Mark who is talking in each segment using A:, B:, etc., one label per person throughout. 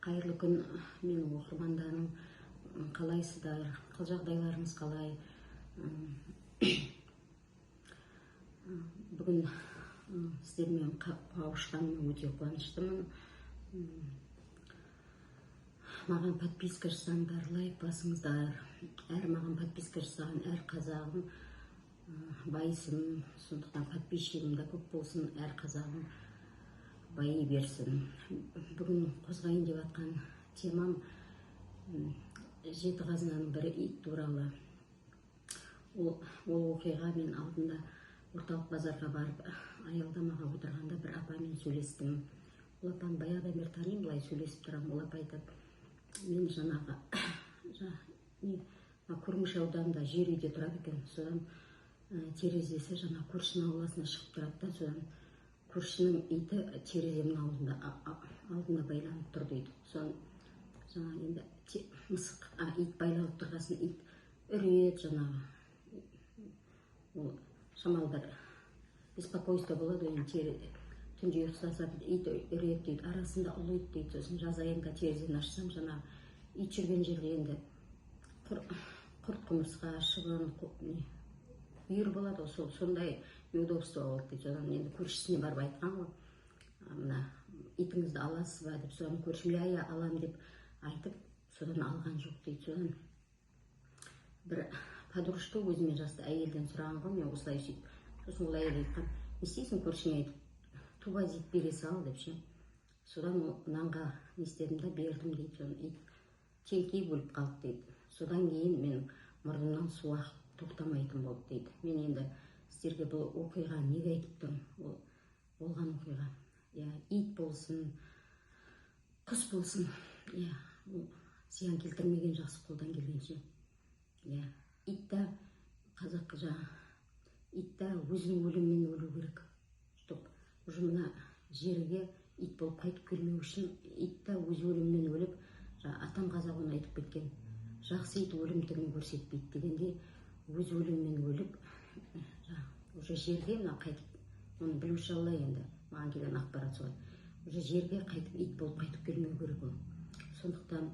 A: Қайырлы күн менің оқырмандарым, қалайсыздар, қал жағдайларыңыз қалай? Бүгін сіздермен қауышқаныма өте қуаныштымын. Маған подписка жасаңдар, лайк басыңыздар. Әр маған подписка жасаған әр қазағым байысын, сондықтан подписчигім да көп болсын, әр қазағым байи берсін. Бүгін қозғайын деп атқан темам жеті қазынаның бірі ит туралы. Ол оқиға мен алдында орталық базарға барып аялдамаға отырғанда бір апамен сөйлестім. Ол апаны баяғыдан бері танимын, былай сөйлесіп тұрамын. Ол апа айтады, мен жаңағы Күрміш ауданында жер үйде тұрады екен, содан терезесі жаңа көршінің ауласына шығып тұрады да, содан көршінің иті тереземнің алдына байланып тұр дейді. Содан жаңа енді мысық ит байланып тұрғасын, ит үреді жаңағы. Ол шамалы бір беспокойство болады, түнде ұйықтаса ит үреді дейді, арасында ұлиды дейді. Сосын жаз айында терезені ашсам, жаңағы ит жүрген жерде енді құрт құмырсқа, шыбын, үйір болады, сондай неудобство болды дейді. Содан енді көршісіне барып айтқан ғой, мына итіңізді аласыз ба деп. Содан көршім алам деп айтып, содан алған жоқ дейді. Содан бір подружка өзімен жасты әйелден сұраған ғой, мен осылай сөйтіп. Сосын ол әйел айтқан, не істейсің, көршіңе айтып, туба ит бере сал деп ше. Содан нанға не істедім да бердім дейді. Содан ит теңкей бөліп қалды дейді. Содан кейін мен мұрнымнан су ағып тоқтамайтын болды дейді. Мен енді сіздерге бұл оқиға неге айтып тұрмын? Болған оқиға. Ит болсын, құс болсын, зиян келтірмеген жақсы қолдан келгенше. Ит та қазақ ит та өзінің өліммен өлу керек. Чтоб уже мына жерге ит болып қайтып келмеу үшін ит та өз өліммен өліп, атам қазақ оны айтып кеткен. Жақсы ит өлімтігін көрсетпейді дегенде, өз өліммен өліп, уже жерге қайтып, оны білуші Алла енді, маған келген ақпарат солай. Уже жерге қайтып ит болып қайтып келмеу керек ол. Сондықтан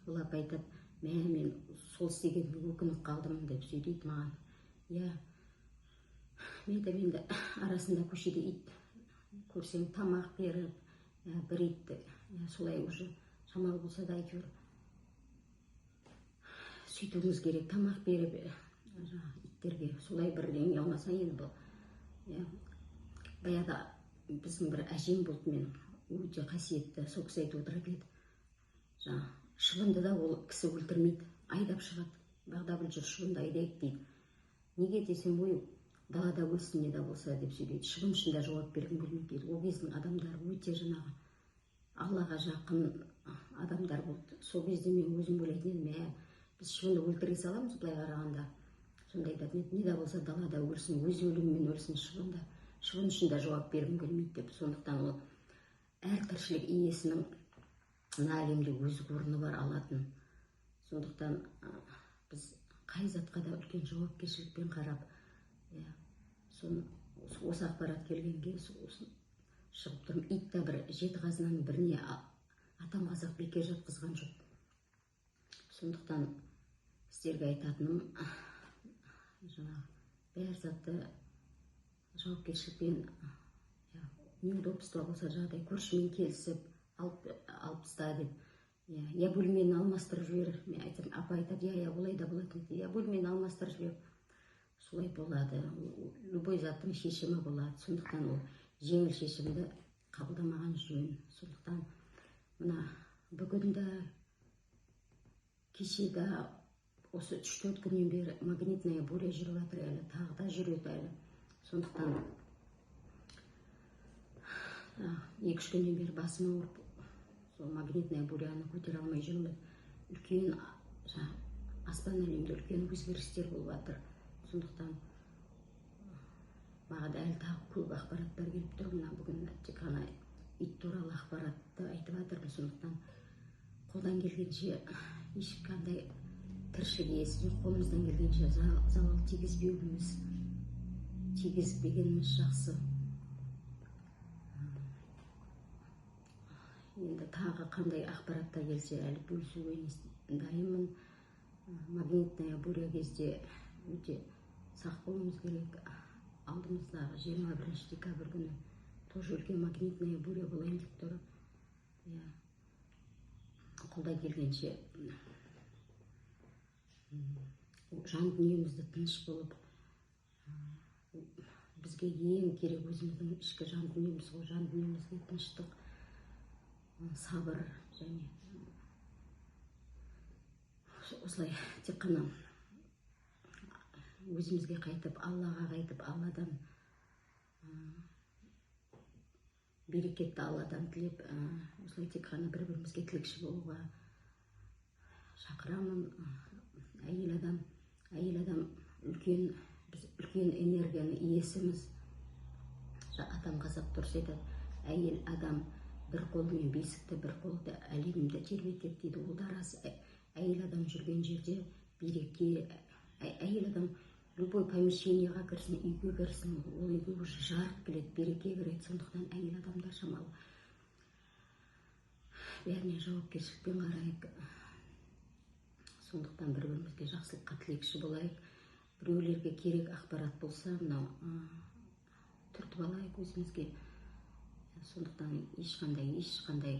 A: ол апа айтады, мен сол істегенге өкініп қалдым деп сөйлейді маған. Мен енді арасында көшеде ит көрсең тамақ беріп, бір итті солай уже шамалы болса да әйтеуір сөйтуіңіз керек, тамақ беріп иттерге. Солай бір не алмаса енді бұл. Баяғыда біздің бір әжем болды, мен өте қасиетті, сол кісі айтып отырады еді. Шыбынды да ол кісі өлтірмейді, айдап шығады. Бағдабыл жүр, шыбынды айдайық дейді. Неге десем, далада өлсін не да болса деп сөйлейді. Шыбын үшін де жауап бергім келмейді дейді. Ол кездің адамдары өте жаңағы Аллаға жақын адамдар болды. Сол кезде мен өзім ойлайтын едім, біз шыбынды өлтіре саламыз былай қарағанда. Сонда айтады, не да болса далада өлсін, өз өліммен өлсін шыбында. Шыбын үшін де жауап бергім келмейді деп. Сондықтан ол әр тіршілік иесінің мына әлемде өз орны бар, алатын. Сондықтан біз қай затқа да үлкен жауапкершілікпен қарап, осы ақпарат келгенге шығып тұрмын. Ит та бір жеті қазынаның біріне атам қазақ бекер жатқызған жоқ. Сондықтан сіздерге айтатыным, бәр затты жауапкершілікпен, неудобство болса жағдай, көршімен келісіп, алып таста деп. Бөлмені алмастырып жібер. Мен айтам, апа айтады, олай да болады. Бөлмені алмастырып жібер. Солай болады. Любой заттың шешімі болады. Сондықтан ол жеңіл шешімді қабылдамаған жөн. Сондықтан мына бүгінді кешегі осы 3-4 күннен бері магнитная буря жүріп жатыр әлі, тағы да жүреді әлі. Сондықтан 2-3 күннен бері басым ауырып, сол магнитная буряны көтере алмай жүрмін. Үлкен аспан әлемде үлкен өзгерістер болып жатыр. Сондықтан маған әлі тағы көп ақпараттар келіп тұр. Бүгін тек қана ит туралы ақпаратты айтып жатырмын. Сондықтан қолдан келгенше ешқандай тіршілік иесіне қолымыздан келгенше залал тигізбегеніміз жақсы. енді тағы қандай ақпараттар келсе әлі бөлісуге дайынмын. Магнитная буря кезде өте сақ болуымыз керек. Алдымыздағы 21 декабрь күні тоже үлкен магнитная буря болайын деп тұр. Қолдай келгенше жан дүниемізді тыныш болып, бізге ең керек өзіміздің ішкі жан дүниеміз ғой. Жан дүниемізге тыныштық, сабыр және осылай тек қана өзімізге қайтып, Аллаға қайтып, Алладан берекетті Алладан тілеп, осылай тек қана бір-бірімізге тілекші болуға шақырамын. Әйел адам үлкен, біз үлкен энергияны иесіміз. Атам қазақ дұрыс айтады, әйел адам бір қолымен бесікті, бір қолды әлемді тербетеді дейді. Ол да рас. Әйел адам жүрген жерде береке, әйел адам любой помещениеға кірсін, үйге кірсін, ол үйге уже жарық келеді, береке кіреді. Сондықтан әйел адамдар шамалы бәріне жауапкершілікпен қарайық. Сондықтан бір-бірімізге жақсылыққа тілекші болайық. Біреулерге керек ақпарат болса, мынау түртіп алайық өзімізге. Сондықтан ешқандай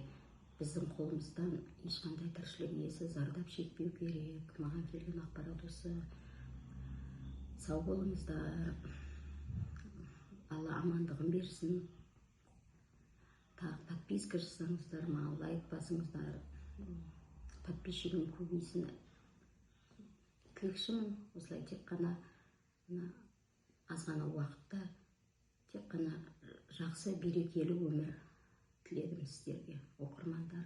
A: біздің қолымыздан ешқандай тіршілік иесі зардап шекпеу керек. Маған келген ақпарат осы. Сау болыңыздар. Алла амандығын берсін. Тағы подписка жасаңыздар ма, лайк басыңыздар. Подписчигім көбейсін. Тілекшімін. Осылай тек қана аз ғана уақытта тек қана жақсы берекелі өмір тіледім сіздерге, оқырмандар.